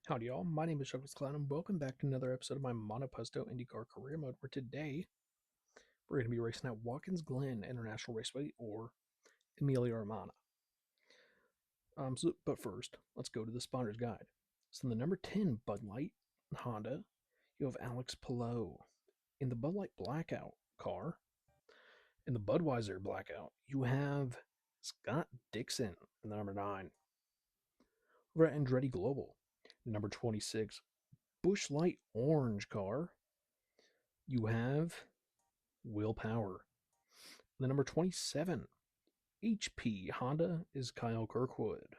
Howdy, y'all. My name is ChucklesTC, and welcome back to another episode of my Monoposto INDYCAR career mode, where today we're going to be racing at Watkins Glen International Raceway, or Emilia Romagna. But first, let's go to the sponsors guide. So in the number 10 Bud Light Honda, you have Alex Pillow. In the Bud Light Blackout car, in the Budweiser Blackout, you have Scott Dixon in the number 9. Over at Andretti Global, the number 26 Busch Light Orange car, you have Will Power. The number 27 HP Honda is Kyle Kirkwood.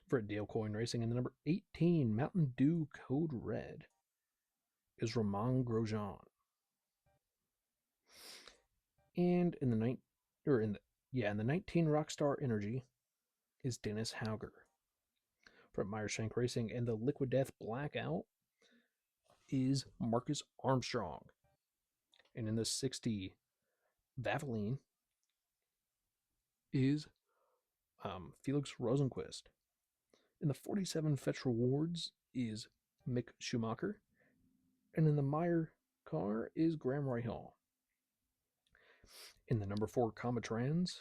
For Dale Coyne Racing, and the number 18 Mountain Dew Code Red is Romain Grosjean. And in the 19 Rockstar Energy is Dennis Hauger. For Meyershank Racing, and the Liquid Death Blackout is Marcus Armstrong. And in the 60 Valvoline is Felix Rosenquist. In the 47 Fetch Rewards is Mick Schumacher. And in the Meyer car is Graham Rahal. In the number 4 Comatrans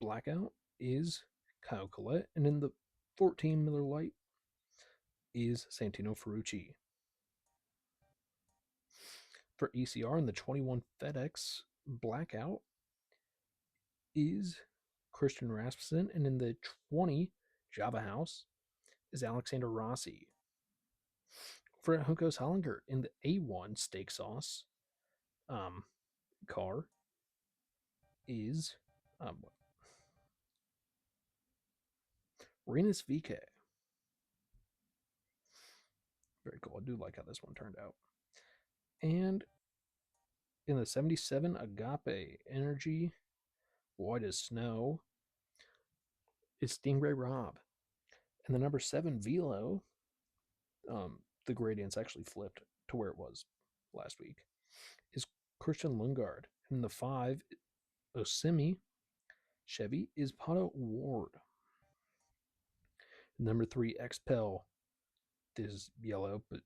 Blackout is Kyle Collette. And in the 14 Miller Lite is Santino Ferrucci. For ECR, in the 21 FedEx Blackout is Christian Rasmussen. And in the 20 Java House is Alexander Rossi. For Hunkos Hollinger, in the A1 Steak Sauce car is Renus VK. Very cool. I do like how this one turned out. And in the 77 Agape Energy White as Snow is Stingray Rob. And the number 7 Velo, the gradient's actually flipped to where it was last week, is Christian Lundgaard. And the 5 Osimi Chevy is Pato Ward. Number 3 XPEL, this is yellow, but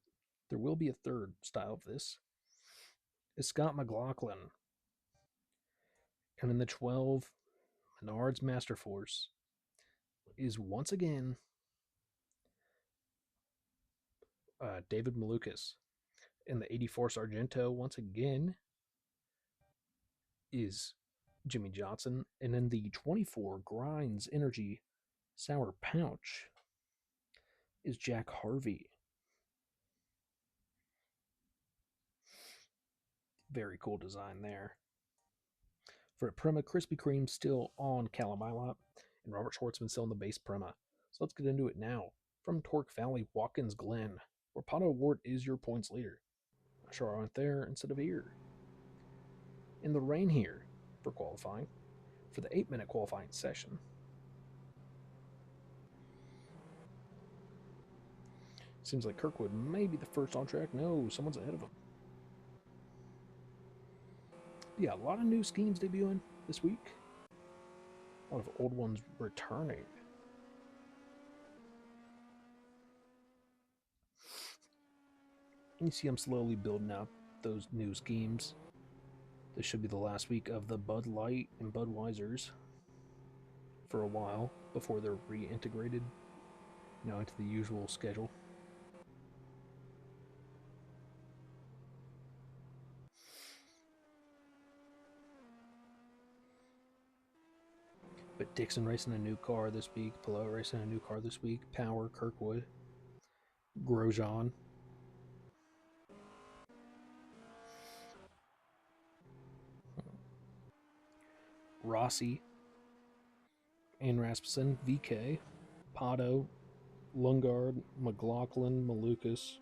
there will be a third style of this, is Scott McLaughlin. And in the 12 Menards Masterforce is once again David Malukas. In the 84 Sargento, once again, is Jimmy Johnson. And in the 24 Grinds Energy Sour Pouch is Jack Harvey. Very cool design there. For a Prima, Krispy Kreme still on Calamilot, and Robert Schwartzman still in the base Prima. So let's get into it now. From Torque Valley, Watkins Glen, where Pato Ward is your points leader. Not sure I went there instead of here. In the rain here for qualifying, for the 8-minute qualifying session. Seems like Kirkwood may be the first on track. No, someone's ahead of him. Yeah, a lot of new schemes debuting this week. A lot of old ones returning. You see I'm slowly building up those new schemes. This should be the last week of the Bud Light and Budweisers for a while before they're reintegrated into the usual schedule. But Dixon racing a new car this week, Pillow racing a new car this week, Power, Kirkwood, Grosjean. Rossi and Rasmussen, VK, Pato, Lundgaard, McLaughlin, Malukas,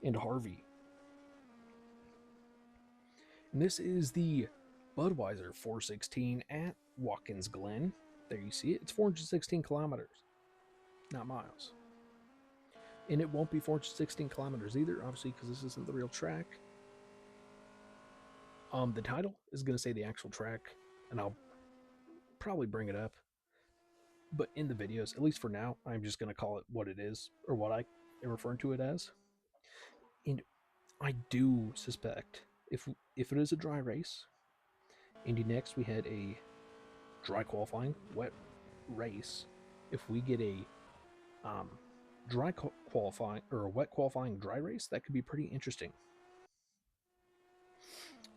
and Harvey. And this is the Budweiser 416 at Watkins Glen. There you see it. It's 416 kilometers, not miles. And it won't be 416 kilometers either, obviously, because this isn't the real track. The title is going to say the actual track, and I'll probably bring it up But in the videos, at least for now, I'm just going to call it what it is, or what I am referring to it as. And I do suspect if it is a dry race, INDYNXT we had a dry qualifying, wet race. If we get a dry qualifying or a wet qualifying dry race, that could be pretty interesting.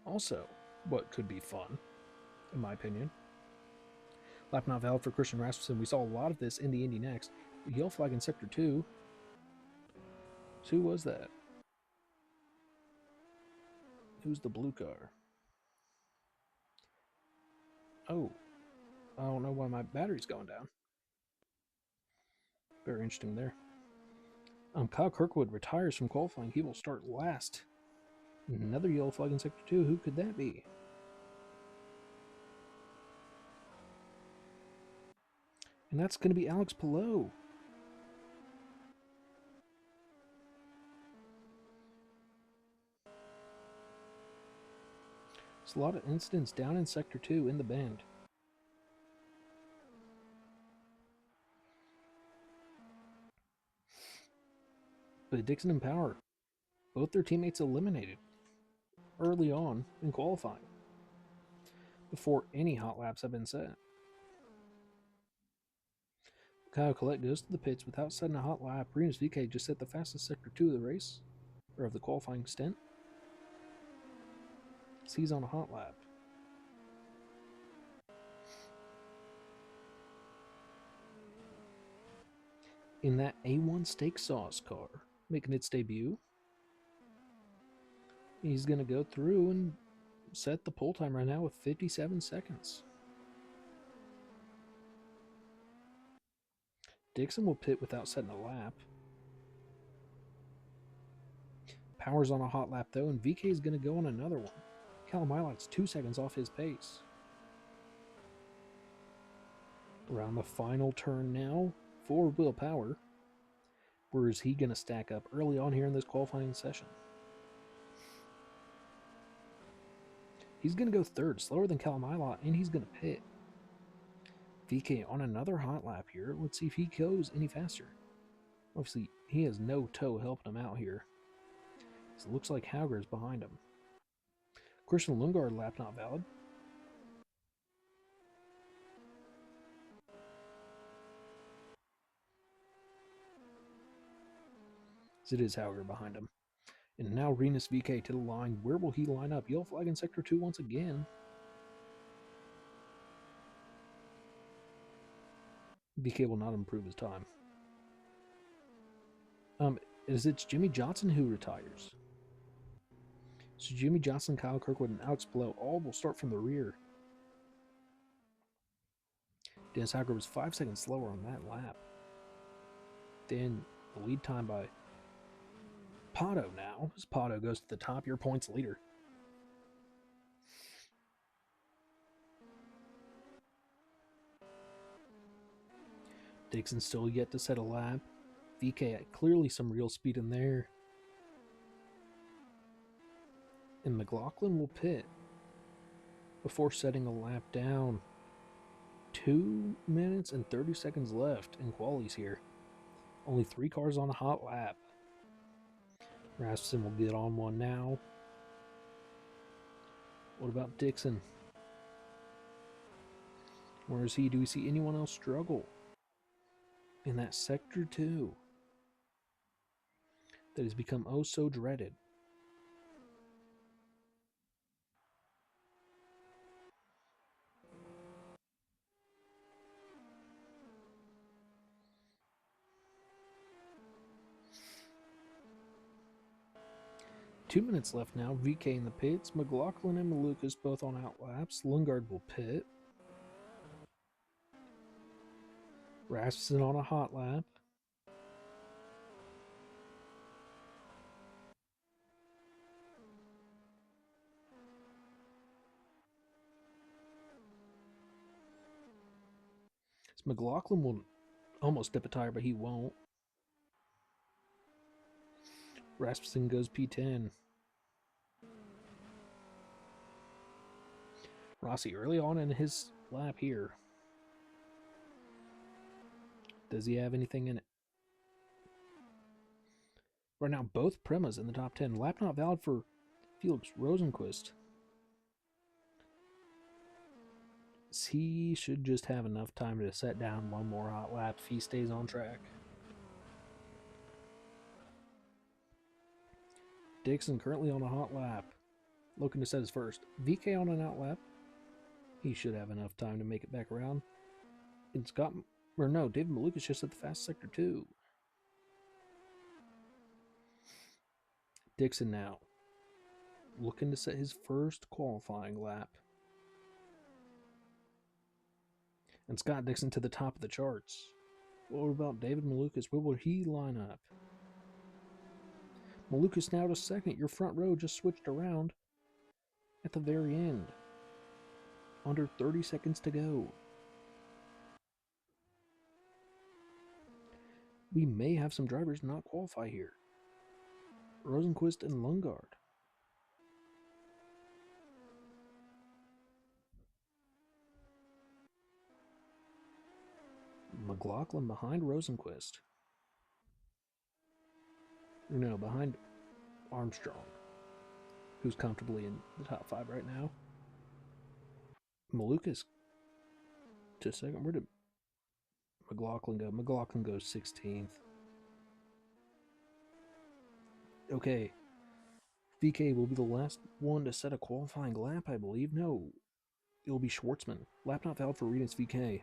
Also, what could be fun, in my opinion, lap not valid for Christian Rasmussen. We saw a lot of this in the INDYNXT. Yellow flag in Sector 2. So who was that? Who's the blue car? Oh, I don't know why my battery's going down. Very interesting there. Kyle Kirkwood retires from qualifying. He will start last. Another yellow flag in Sector 2. Who could that be? And that's going to be Alex Palou. There's a lot of incidents down in Sector 2 in the bend. But Dixon and Power, both their teammates eliminated early on in qualifying before any hot laps have been set. Kyle Collette goes to the pits without setting a hot lap. Rinus VK just set the fastest Sector 2 of the race, or of the qualifying stint. So he's on a hot lap. In that A1 steak sauce car, making its debut, he's going to go through and set the pole time right now with 57 seconds. Dixon will pit without setting a lap. Power's on a hot lap though, and VK is going to go on another one. Callum Ilot's 2 seconds off his pace. Around the final turn now, forward wheel Power. Where is he going to stack up early on here in this qualifying session? He's going to go third, slower than Callum Ilott, and he's going to pit. VK on another hot lap here. Let's see if he goes any faster. Obviously, he has no toe helping him out here. So it looks like Hauger is behind him. Christian Lundgaard lap not valid. It is Hauger behind him. And now Rinus VK to the line. Where will he line up? Yellow flag in Sector 2 once again. VK will not improve his time. It's Jimmy Johnson who retires. So Jimmy Johnson, Kyle Kirkwood, and Alex Palou all will start from the rear. Dennis Hauger was 5 seconds slower on that lap. Then the lead time by Pato now. As Pato goes to the top, your points leader. Dixon still yet to set a lap. VK clearly some real speed in there. And McLaughlin will pit before setting a lap down. 2 minutes and 30 seconds left in qualies here. Only 3 cars on a hot lap. Rasmussen will get on one now. What about Dixon? Where is he? Do we see anyone else struggle in that Sector 2 that has become oh so dreaded? Two minutes left now. VK in the pits. McLaughlin and Malukas both on out laps. Lundgaard will pit. Rasmussen on a hot lap. So McLaughlin will almost dip a tire, but he won't. Rasmussen goes P10. Rossi early on in his lap here. Does he have anything in it? Right now, both Primas in the top 10. Lap not valid for Felix Rosenquist. He should just have enough time to set down one more hot lap if he stays on track. Dixon currently on a hot lap, looking to set his first. VK on an out lap. He should have enough time to make it back around. And David Malukas just at the fast sector too. Dixon now, looking to set his first qualifying lap. And Scott Dixon to the top of the charts. What about David Malukas? Where will he line up? Malukas now to second. Your front row just switched around at the very end. Under 30 seconds to go. We may have some drivers not qualify here. Rosenquist and Lundgaard. McLaughlin behind Rosenquist. No, behind Armstrong, who's comfortably in the top 5 right now. Malukas to second. Where did McLaughlin go? McLaughlin goes 16th. Okay. VK will be the last one to set a qualifying lap, I believe. No, it will be Schwartzman. Lap not valid for Renus VK.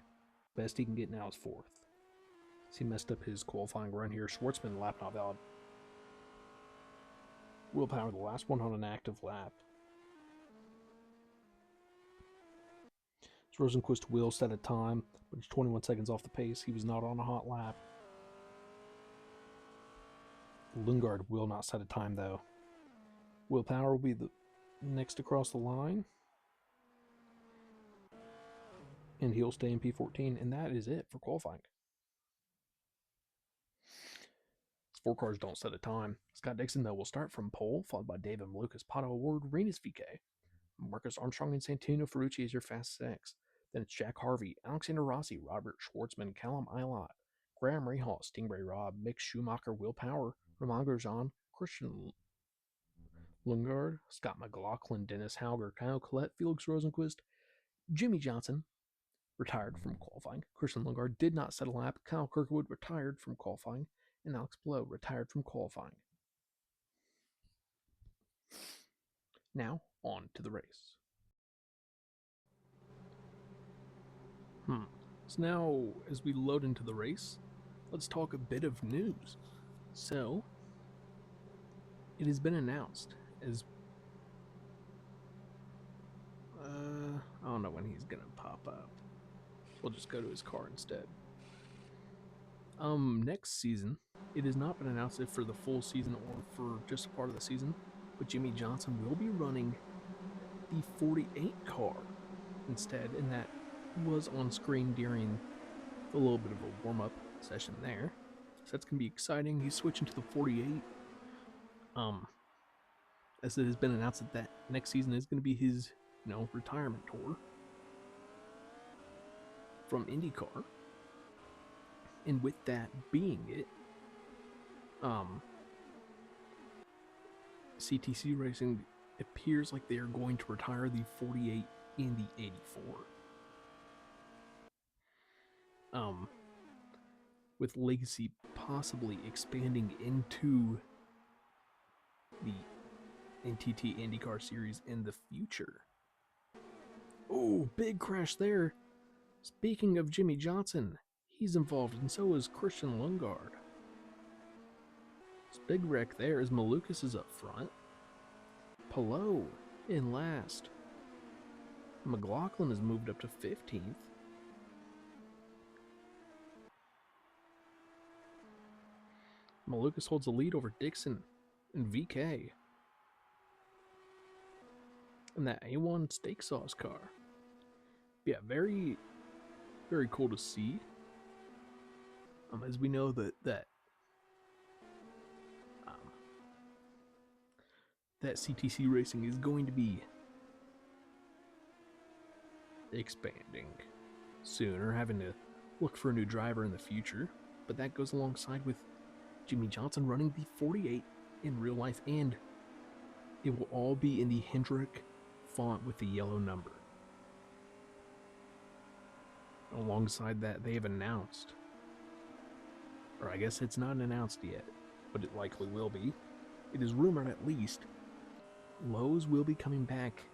Best he can get now is 4th. He messed up his qualifying run here. Schwartzman, lap not valid. Will Power, the last one on an active lap. So Rosenquist will set a time, but it's 21 seconds off the pace. He was not on a hot lap. Lundgaard will not set a time, though. Will Power will be the next across the line. And he'll stay in P14, and that is it for qualifying. 4 cars don't set a time. Scott Dixon, though, will start from pole, followed by David Malukas, Pato Award, Renus VK. Marcus Armstrong and Santino Ferrucci is your fast 6. Then it's Jack Harvey, Alexander Rossi, Robert Schwartzman, Callum Eilot, Graham Rahal, Stingray Robb, Mick Schumacher, Will Power, Romain Grosjean, Christian Lundgaard, Scott McLaughlin, Dennis Hauger, Kyle Collette, Felix Rosenquist, Jimmy Johnson, retired from qualifying. Christian Lundgaard did not set a lap. Kyle Kirkwood retired from qualifying. And Alex Blow retired from qualifying. Now, on to the race. So now, as we load into the race, let's talk a bit of news. So, it has been announced as... I don't know when he's going to pop up. We'll just go to his car instead. Next season, it has not been announced if for the full season or for just a part of the season, but Jimmy Johnson will be running the 48 car instead, and that was on screen during a little bit of a warm-up session there. So that's going to be exciting. He's switching to the 48. As it has been announced that next season is going to be his, retirement tour from INDYCAR. And with that being it, CTC Racing appears like they are going to retire the 48 and the 84. With Legacy possibly expanding into the NTT IndyCar series in the future. Oh, big crash there. Speaking of Jimmy Johnson, he's involved, and so is Christian Lundgaard. This big wreck there as Malukas is up front. Palou in last. McLaughlin has moved up to 15th. Malukas holds the lead over Dixon and VK. And that A1 steak sauce car. Yeah, very, very cool to see. As we know that CTC Racing is going to be expanding soon, or having to look for a new driver in the future. but that goes alongside with Jimmy Johnson running the 48 in real life, and it will all be in the Hendrick font with the yellow number. Alongside that, they have announced, or I guess it's not announced yet, but it likely will be. It is rumored at least Lowe's will be coming back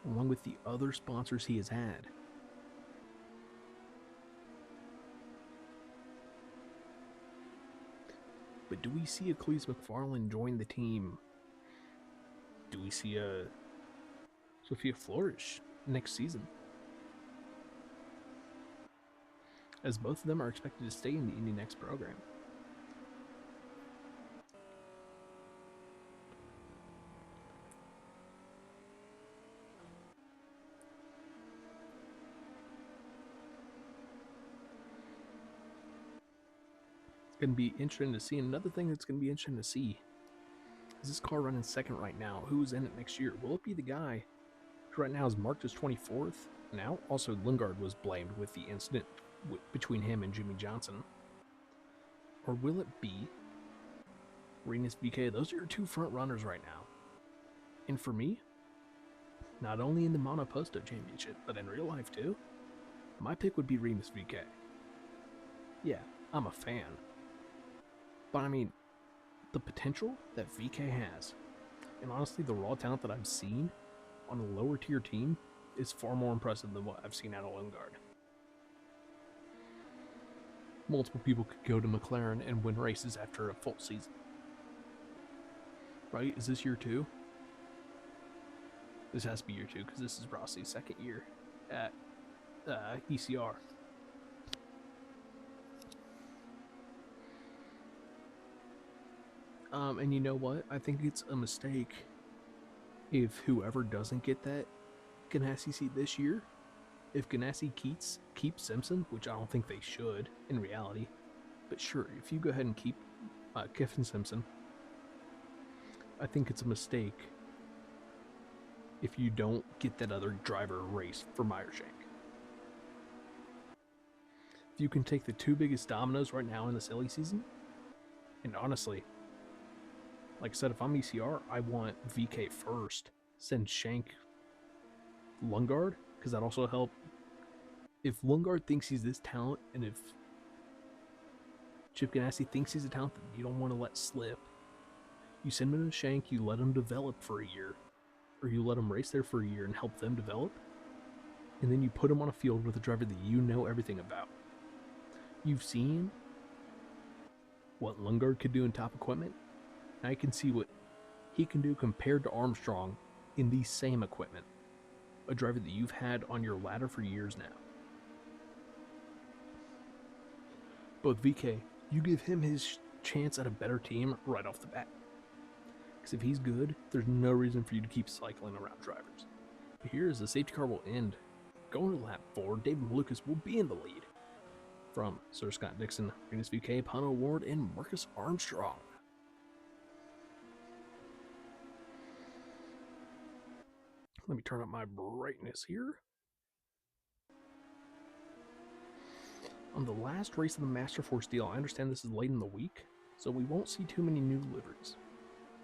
along with the other sponsors he has had. But do we see a Cleese McFarland join the team? Do we see a Sophia Flourish next season? As both of them are expected to stay in the INDYNXT program. It's going to be interesting to see. And another thing that's going to be interesting to see is this car running second right now. Who's in it next year? Will it be the guy who right now is marked as 24th? Now, also Lundgaard was blamed with the incident between him and Jimmy Johnson. Or will it be Rinus VeeKay? Those are your two front runners right now. And for me, not only in the Monoposto Championship, but in real life too, my pick would be Rinus VeeKay. Yeah, I'm a fan. But I mean, the potential that VeeKay has, and honestly the raw talent that I've seen on a lower tier team, is far more impressive than what I've seen out of Lundgaard. Multiple people could go to McLaren and win races after a full season. Right? Is this year 2? This has to be year 2 because this is Rossi's second year at ECR. And you know what? I think it's a mistake if whoever doesn't get that Ganassi seat this year, if Ganassi keeps Simpson, which I don't think they should in reality, but sure, if you go ahead and keep Kevin Simpson, I think it's a mistake if you don't get that other driver a race for Meyershank. If you can take the two biggest dominoes right now in the silly season, and honestly, like I said, if I'm ECR, I want VeeKay first, send Shank Lundgaard, because that also help. If Lundgaard thinks he's this talent, and if Chip Ganassi thinks he's a talent that you don't want to let slip, you send him to Shank, you let him develop for a year, or you let him race there for a year and help them develop, and then you put him on a field with a driver that you know everything about. You've seen what Lundgaard could do in top equipment. Now you can see what he can do compared to Armstrong in the same equipment. A driver that you've had on your ladder for years now. Both VeeKay, you give him his chance at a better team right off the bat. Because if he's good, there's no reason for you to keep cycling around drivers. But here as the safety car will end, going to lap 4, David Malukas will be in the lead. From Sir Scott Dixon, Rinus VeeKay, Pano Ward, and Marcus Armstrong. Let me turn up my brightness here. On the last race of the Master Force deal, I understand this is late in the week, so we won't see too many new liveries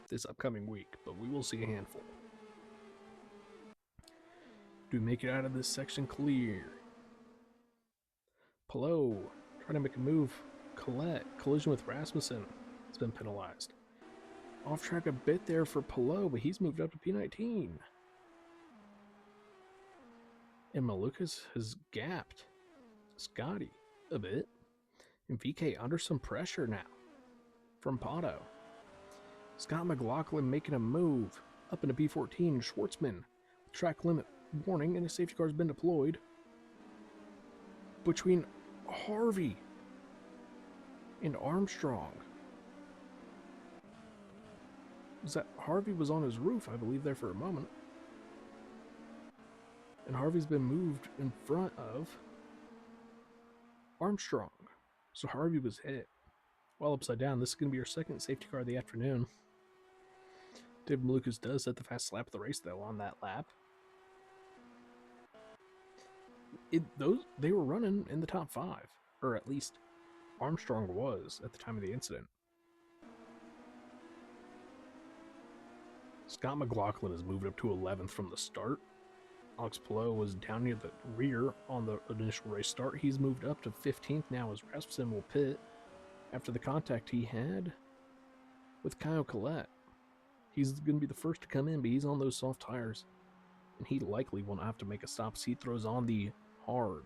this upcoming week, but we will see a handful. Do we make it out of this section clear? Pelot, trying to make a move. Colette, collision with Rasmussen, has been penalized. Off track a bit there for Pelot, but he's moved up to P19. And Malukas has gapped Scotty a bit. And VeeKay under some pressure now from Pato. Scott McLaughlin making a move up into P14. Schwartzman, track limit warning, and a safety car has been deployed between Harvey and Armstrong. Was that Harvey was on his roof, I believe, there for a moment. And Harvey's been moved in front of Armstrong. So Harvey was hit while upside down. This is going to be our second safety car of the afternoon. David Malukas does set the fast lap of the race, though, on that lap. They were running in the top 5, or at least Armstrong was at the time of the incident. Scott McLaughlin has moved up to 11th from the start. Alex Palou was down near the rear on the initial race start. He's moved up to 15th now as Rasmussen will pit after the contact he had with Kyle Collette. He's going to be the first to come in, but he's on those soft tires, and he likely will not have to make a stop as he throws on the hard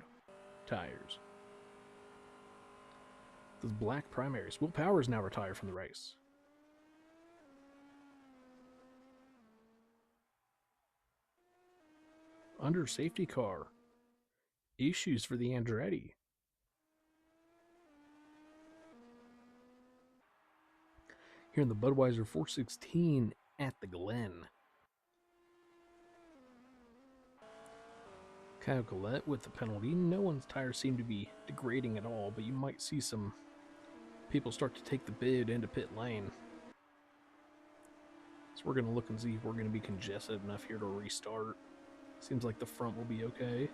tires. Those black primaries. Will Powers now retired from the race. Under safety car. Issues for the Andretti. Here in the Budweiser 416 at the Glen. Kyle Collette with the penalty. No one's tires seem to be degrading at all, but you might see some people start to take the bid into pit lane. So we're going to look and see if we're going to be congested enough here to restart. Seems like the front will be okay.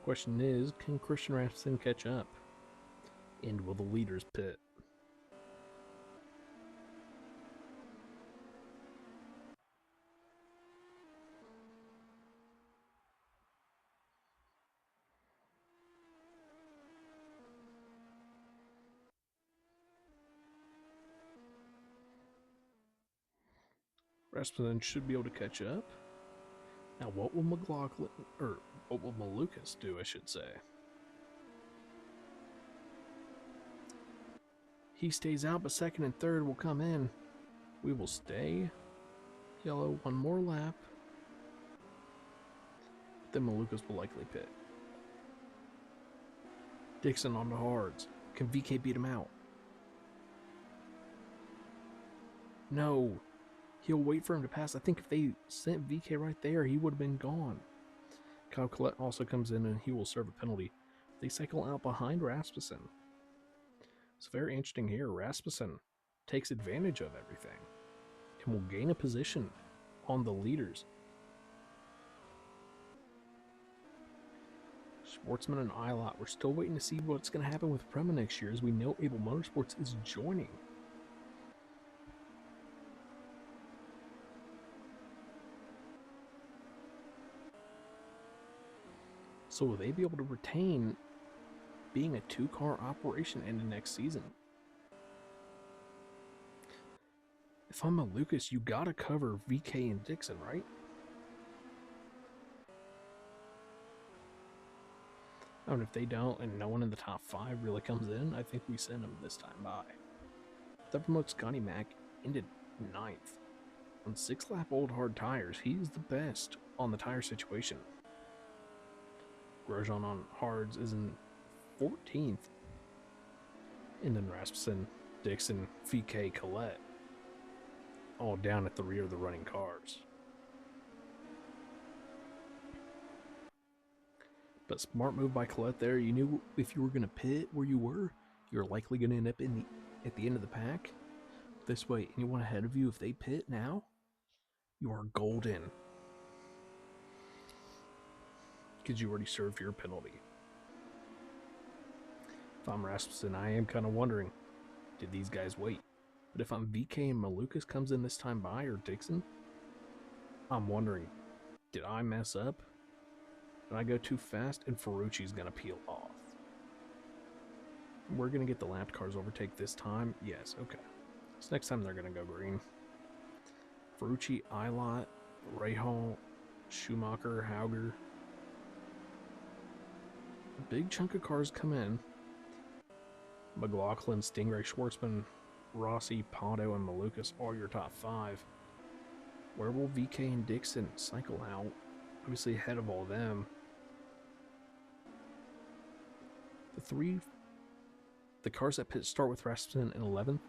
Question is, can Christian Rasmussen catch up? And will the leaders pit? Rasmussen should be able to catch up. Now, what will McLaughlin, or what will Malukas do, I should say? He stays out, but second and third will come in. We will stay. Yellow, one more lap. Then Malukas will likely pit. Dixon on the hards. Can VK beat him out? No. He'll wait for him to pass. I think if they sent VK right there, he would have been gone. Kyle Collette also comes in and he will serve a penalty. They cycle out behind Rasmussen. It's very interesting here. Rasmussen takes advantage of everything and will gain a position on the leaders. Sportsman and Ilott. We're still waiting to see what's going to happen with Prema next year, as we know Able Motorsports is joining. So will they be able to retain being a two-car operation into next season? If I'm a Lucas, you got to cover VK and Dixon, right? Oh, and if they don't, and no one in the top 5 really comes in, I think we send them this time by. That promotes Scotty Mack into 9th. On 6-lap old hard tires, he's the best on the tire situation. Grosjean on hards is in 14th. And then Rasmussen, Dixon, VK, Collette, all down at the rear of the running cars. But smart move by Collette there. You knew if you were going to pit where you were, you're likely going to end up at the end of the pack. This way, anyone ahead of you, if they pit now, you are golden. Because you already served your penalty. If I'm Rasmussen, I am kind of wondering, did these guys wait? But if I'm VK and Malukas comes in this time by, or Dixon, I'm wondering, did I mess up? Did I go too fast? And Ferrucci's going to peel off. We're going to get the lapped cars overtake this time? Yes, okay. So next time they're going to go green. Ferrucci, Ilott, Rahal, Schumacher, Hauger. A big chunk of cars come in. McLaughlin, Stingray, Schwartzman, Rossi, Pato, and Malukas are your top 5. Where will VK and Dixon cycle out? Obviously ahead of all them. The cars that pit start with Rasmussen in 11th.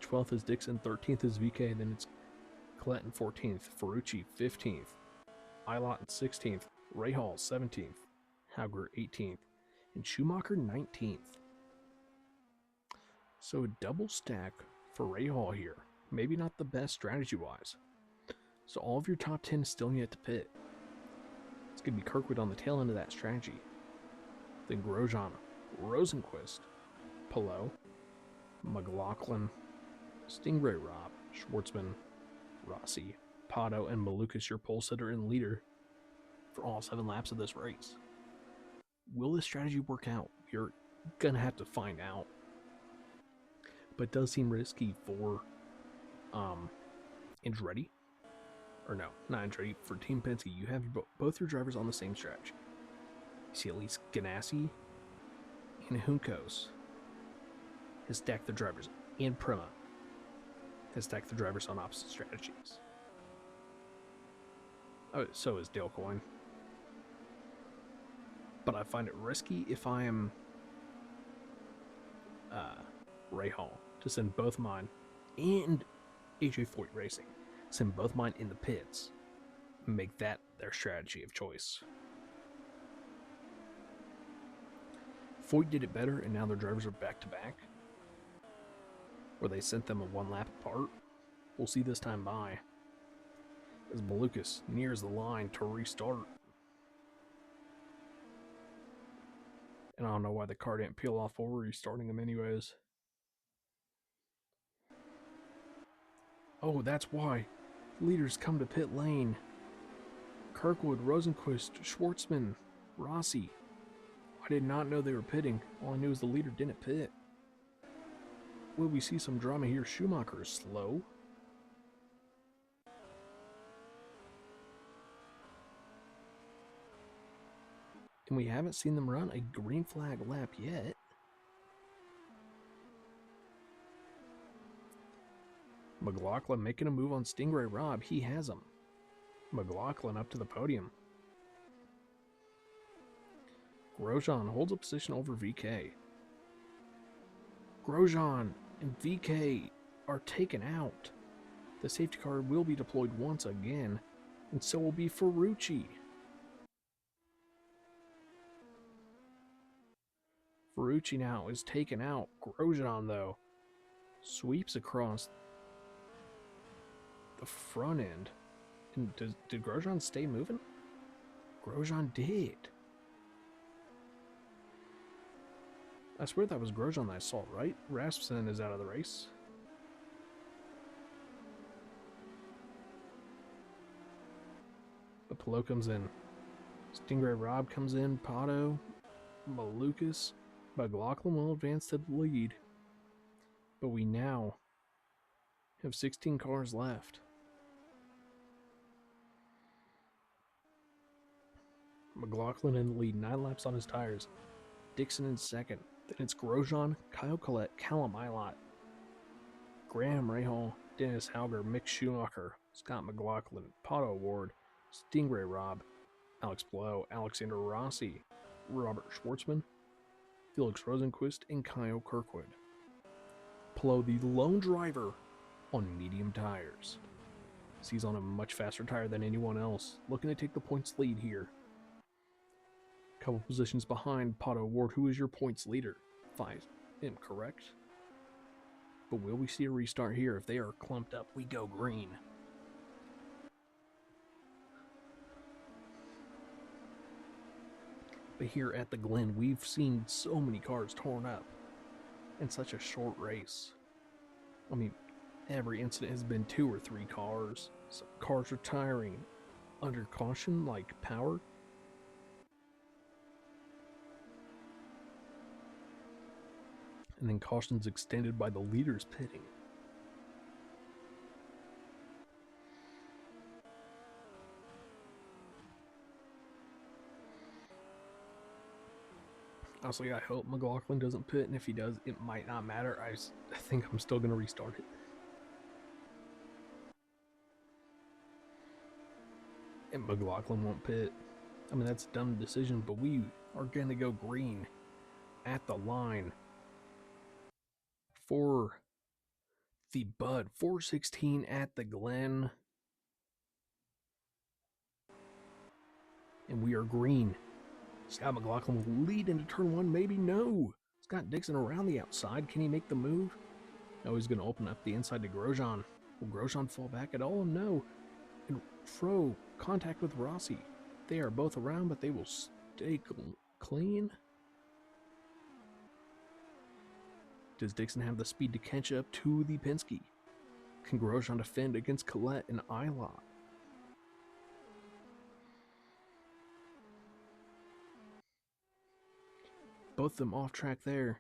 12th is Dixon, 13th is VK, then it's Collette in 14th, Ferrucci 15th, Ilott in 16th, Rahal 17th, Hauger 18th, and Schumacher 19th. So a double stack for Rahal here. Maybe not the best strategy-wise. So all of your top 10 is still yet to pit. It's going to be Kirkwood on the tail end of that strategy. Then Grosjean, Rosenquist, Pillow, McLaughlin, Stingray Rob, Schwartzman, Rossi, Pato, and Malukas, your pole sitter and leader for all 7 laps of this race. Will this strategy work out? You're gonna have to find out. But it does seem risky for Andretti. Or no, not Andretti. For Team Penske, you have both your drivers on the same strategy. You see at least Ganassi and Juncos has stacked their drivers, and Prima has stacked the drivers on opposite strategies. Oh, so is Dale Coyne. But I find it risky if I am Ray Hall to send both mine and AJ Foyt Racing, send both mine in the pits, make that their strategy of choice. Foyt did it better, and now their drivers are back to back, where they sent them a 1 lap apart. We'll see this time by as Malukas nears the line to restart. And I don't know why the car didn't peel off while we're restarting them anyways. Oh, that's why. Leaders come to pit lane. Kirkwood, Rosenquist, Schwartzman, Rossi. I did not know they were pitting. All I knew is the leader didn't pit. Will we see some drama here? Schumacher is slow. And we haven't seen them run a green flag lap yet. McLaughlin making a move on Stingray Rob. He has him. McLaughlin up to the podium. Grosjean holds a position over VK. Grosjean and VK are taken out. The safety car will be deployed once again, and so will be Ferrucci. Ferrucci now is taken out. Grosjean, though, sweeps across the front end. And did Grosjean stay moving? Grosjean did. I swear that was Grosjean that I saw, right? Rasmussen is out of the race. But Pillow comes in. Stingray Rob comes in. Pato, Malukas, McLaughlin will advance to the lead. But we now have 16 cars left. McLaughlin in the lead, 9 laps on his tires. Dixon in second. Then it's Grosjean, Kyle Collette, Callum Ilott, Graham Rahal, Dennis Hauger, Mick Schumacher, Scott McLaughlin, Pato Ward, Stingray Rob, Alex Blow, Alexander Rossi, Robert Schwartzman, Felix Rosenquist, and Kyle Kirkwood. Pillow, the lone driver on medium tires. He's on a much faster tire than anyone else, looking to take the points lead here. Couple positions behind Pato Ward, who is your points leader. 5, incorrect. But will we see a restart here? If they are clumped up, we go green. But here at the Glen, we've seen so many cars torn up in such a short race. I mean, every incident has been 2 or 3 cars. Some cars retiring under caution, like Power. And then cautions extended by the leaders pitting. Honestly, I hope McLaughlin doesn't pit, and if he does, it might not matter. I think I'm still going to restart it. And McLaughlin won't pit. I mean, that's a dumb decision, but we are going to go green at the line for the Bud 416 at the Glen. And we are green. Scott McLaughlin will lead into turn 1. Maybe no. Scott Dixon around the outside. Can he make the move? No, he's going to open up the inside to Grosjean. Will Grosjean fall back at all? No. And Fro, contact with Rossi. They are both around, but they will stay clean. Does Dixon have the speed to catch up to the Penske? Can Grosjean defend against Colette and Ilott? Both of them off track there.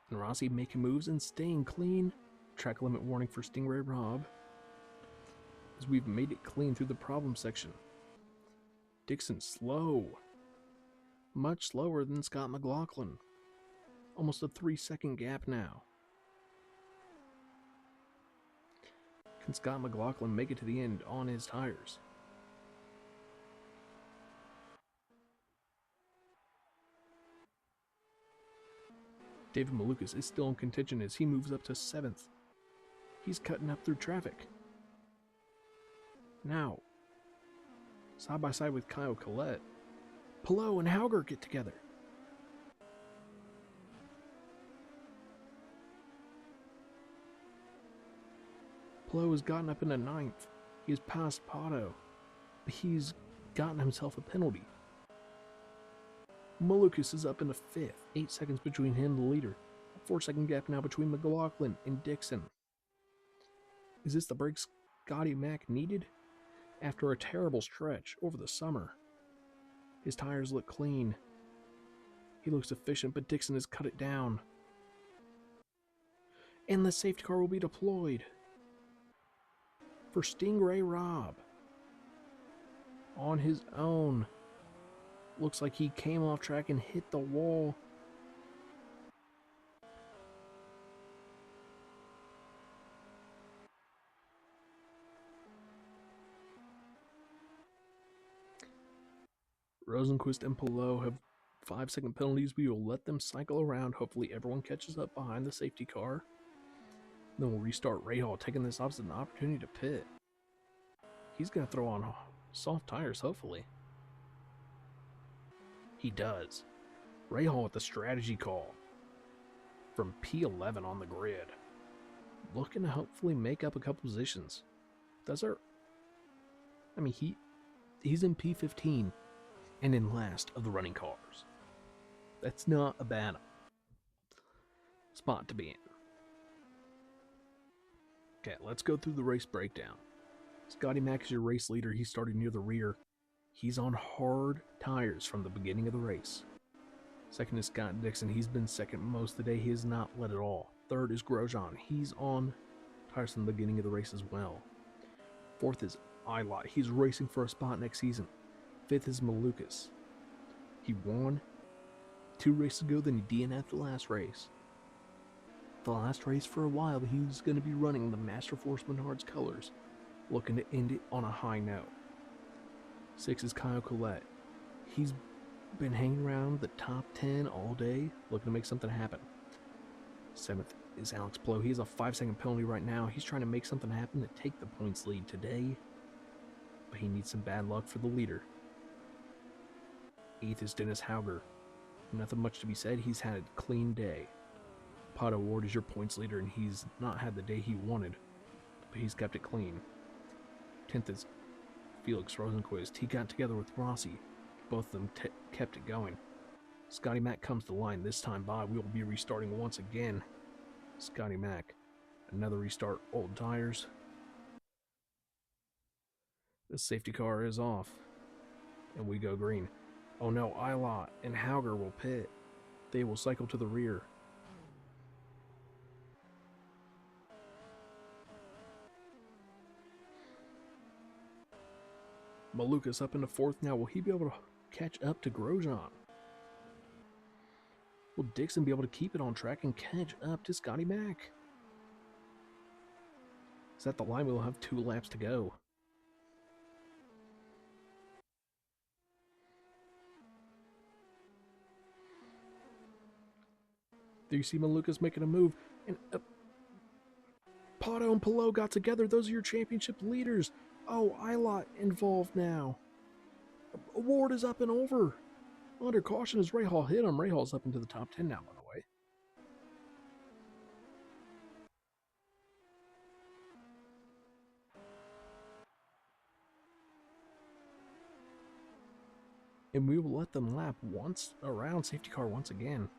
And Rossi making moves and staying clean. Track limit warning for Stingray Rob, as we've made it clean through the problem section. Dixon slow. Much slower than Scott McLaughlin. Almost a 3-second gap now. Can Scott McLaughlin make it to the end on his tires? David Malukas is still in contention as he moves up to 7th. He's cutting up through traffic. Now, side by side with Kyle Collette, Palou and Hauger get together. Palou has gotten up into 9th. He has passed Pato, but he's gotten himself a penalty. Malukas is up into 5th, 8 seconds between him and the leader. A 4-second gap now between McLaughlin and Dixon. Is this the break Scotty Mack needed? After a terrible stretch over the summer. His tires look clean. He looks efficient, but Dixon has cut it down. And the safety car will be deployed for Stingray Rob. On his own. Looks like he came off track and hit the wall. Rosenquist and Palou have 5-second penalties. We will let them cycle around. Hopefully everyone catches up behind the safety car. Then we'll restart Rahal, taking this off as an opportunity to pit. He's going to throw on soft tires, hopefully. He does. Rahal with the strategy call from P11 on the grid. Looking to hopefully make up a couple positions. He's in P15 and in last of the running cars. That's not a bad spot to be in. Okay, let's go through the race breakdown. Scotty Mack is your race leader. He started near the rear. He's on hard tires from the beginning of the race. Second is Scott Dixon. He's been second most of the day. He has not led at all. Third is Grosjean. He's on tires from the beginning of the race as well. Fourth is Ilott. He's racing for a spot next season. Fifth is Malukas. He won 2 races ago, then he DNF'd the last race. The last race for a while, he's going to be running the Master Force Menards colors, looking to end it on a high note. 6 is Kyle Collette. He's been hanging around the top 10 all day, looking to make something happen. 7th is Alex Palou. He has a 5-second penalty right now. He's trying to make something happen to take the points lead today, but he needs some bad luck for the leader. 8th is Dennis Hauger. Nothing much to be said. He's had a clean day. Pato Ward is your points leader, and he's not had the day he wanted, but he's kept it clean. 10th is Felix Rosenquist. He got together with Rossi. Both of them kept it going. Scotty Mack comes to the line this time by. We will be restarting once again. Scotty Mack. Another restart. Old tires. The safety car is off. And we go green. Oh no, Ilott and Hauger will pit. They will cycle to the rear. Malukas up into 4th now. Will he be able to catch up to Grosjean? Will Dixon be able to keep it on track and catch up to Scotty Mack? Is that the line? We'll have 2 laps to go. There you see Malukas making a move. And Pato and Palou got together. Those are your championship leaders. Oh, Ilott involved now. Ward is up and over. Under caution as Rahal hit him. Rahal's up into the top 10 now, by the way. And we will let them lap once around safety car once again.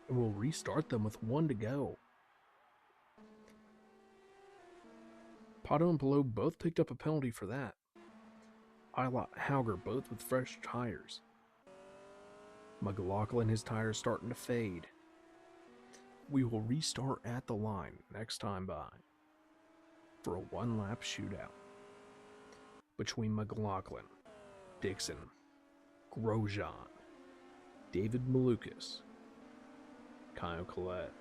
And we'll restart them with 1 to go. Pato and Pelot both picked up a penalty for that. Ilott, Hauger both with fresh tires. McLaughlin, his tires starting to fade. We will restart at the line next time by for a 1-lap shootout between McLaughlin, Dixon, Grosjean, David Malukas, Kyle Collette.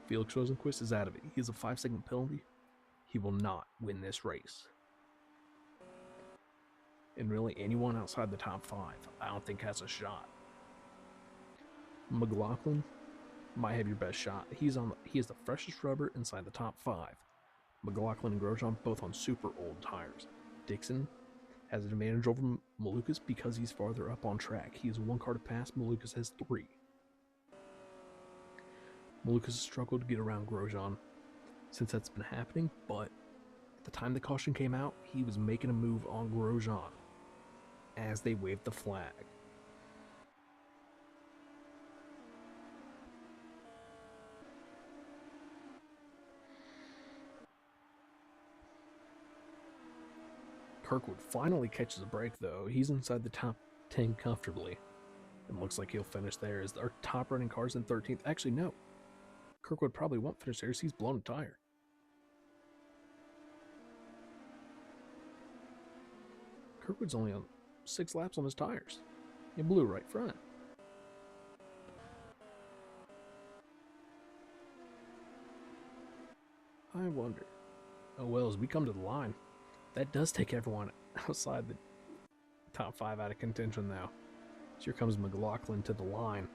Felix Rosenqvist is out of it. He has a 5-second penalty. He will not win this race. And really, anyone outside the top 5, I don't think has a shot. McLaughlin might have your best shot. He is the freshest rubber inside the top 5. McLaughlin and Grosjean both on super old tires. Dixon has an advantage over Malukas because he's farther up on track. He has 1 car to pass. Malukas has 3. Malukas has struggled to get around Grosjean since that's been happening, but at the time the caution came out, he was making a move on Grosjean as they waved the flag. Kirkwood finally catches a break, though. He's inside the top 10 comfortably. And looks like he'll finish there as our top running car's in 13th. Actually, no. Kirkwood probably won't finish there as he's blown a tire. Kirkwood's only on 6 laps on his tires. He blew right front. I wonder. Oh well, as we come to the line, that does take everyone outside the top 5 out of contention now. So here comes McLaughlin to the line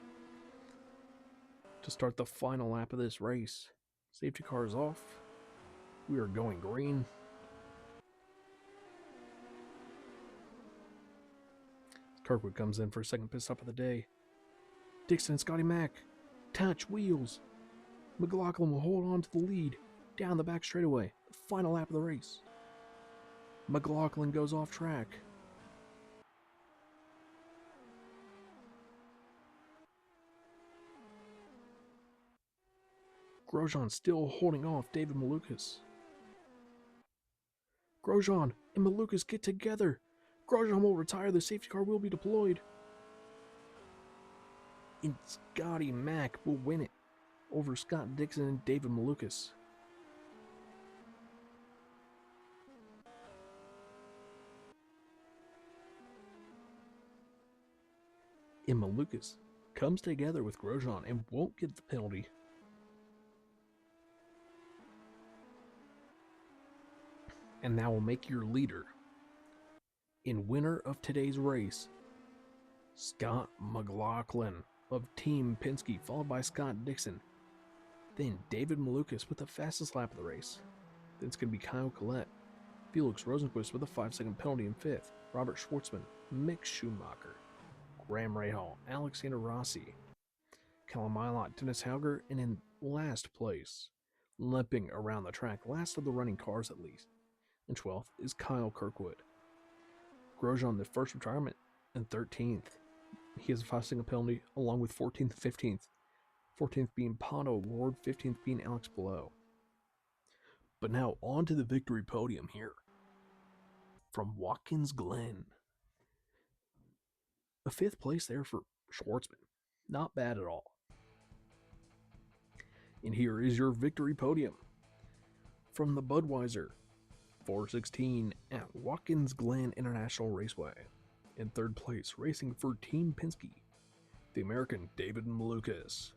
to start the final lap of this race. Safety car is off. We are going green. Kirkwood comes in for a second pit stop of the day. Dixon and Scotty Mack touch wheels. McLaughlin will hold on to the lead down the back straightaway. The final lap of the race. McLaughlin goes off track. Grosjean still holding off David Malukas. Grosjean and Malukas get together. Grosjean will retire. The safety car will be deployed. And Scotty Mack will win it over Scott Dixon and David Malukas. And Malukas comes together with Grosjean and won't get the penalty. And now will make your leader in winner of today's race, Scott McLaughlin of Team Penske, followed by Scott Dixon. Then David Malukas with the fastest lap of the race. Then it's going to be Kyle Collette, Felix Rosenqvist with a 5-second penalty in 5th, Robert Schwartzman, Mick Schumacher, Graham Rahal, Alexander Rossi, Callum Ilott, Dennis Hauger, and in last place, limping around the track, last of the running cars at least, in 12th is Kyle Kirkwood. Grosjean, the first retirement, in 13th. He has a 5-second penalty along with 14th and 15th. 14th being Pato Ward, 15th being Alex Palou. But now on to the victory podium here. From Watkins Glen. A 5th place there for Schwartzman. Not bad at all. And here is your victory podium. From the Budweiser 416 at Watkins Glen International Raceway. In 3rd place, racing for Team Penske, the American David Malukas.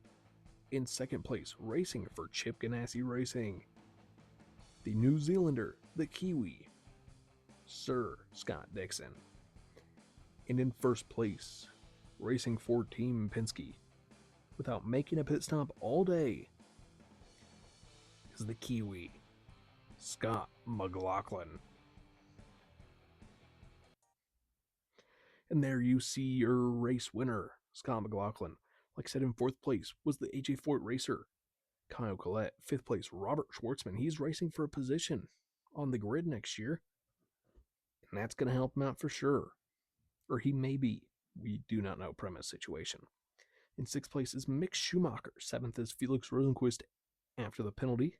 In 2nd place, racing for Chip Ganassi Racing, the New Zealander, the Kiwi, Sir Scott Dixon. And in 1st place, racing for Team Penske, without making a pit stop all day, is the Kiwi, Scott McLaughlin. And there you see your race winner, Scott McLaughlin. Like I said, in 4th place was the AJ Foyt Racer, Kyle Collette. 5th place, Robert Schwartzman. He's racing for a position on the grid next year, and that's going to help him out for sure. Or he may be. We do not know premise situation. In 6th place is Mick Schumacher. 7th is Felix Rosenquist after the penalty.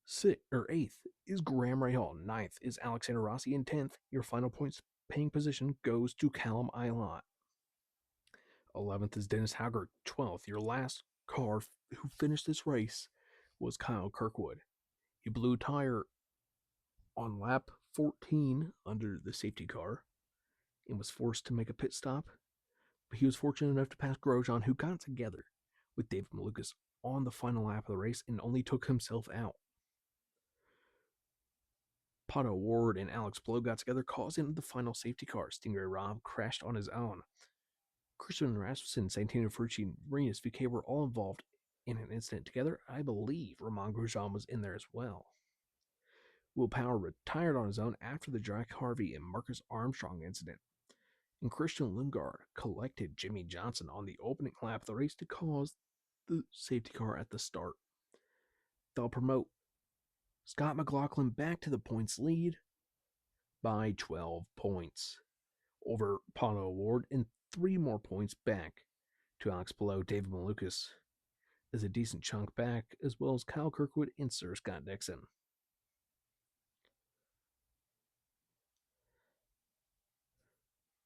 8th is Graham Rahal. 9th is Alexander Rossi. And 10th, your final points paying position goes to Callum Ilott. 11th is Dennis Hauger. 12th, your last car who finished this race was Kyle Kirkwood. He blew a tire on lap 14 under the safety car and was forced to make a pit stop. But he was fortunate enough to pass Grosjean, who got together with David Malukas on the final lap of the race and only took himself out. Pato Ward and Alex Blow got together, causing the final safety car. Stingray Rob crashed on his own. Christian Rasmussen, Santino Ferrucci, and Rinus VK were all involved in an incident together. I believe Romain Grosjean was in there as well. Will Power retired on his own after the Jack Harvey and Marcus Armstrong incident. And Christian Lundgaard collected Jimmy Johnson on the opening lap of the race to cause the safety car at the start. They'll promote Scott McLaughlin back to the points lead by 12 points over Pato Ward and 3 more points back to Alex Palou. David Malukas is a decent chunk back, as well as Kyle Kirkwood and Sir Scott Dixon.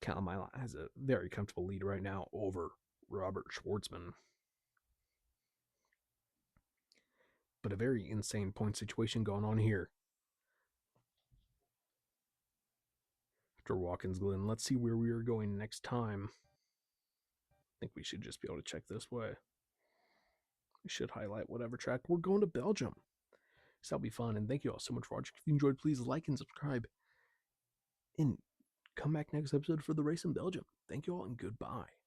Callum Ilott has a very comfortable lead right now over Robert Schwartzman. But a very insane point situation going on here. After Watkins Glen, let's see where we are going next time. I think we should just be able to check this way. We should highlight whatever track. We're going to Belgium. So that'll be fun. And thank you all so much for watching. If you enjoyed, please like and subscribe. And come back next episode for the race in Belgium. Thank you all and goodbye.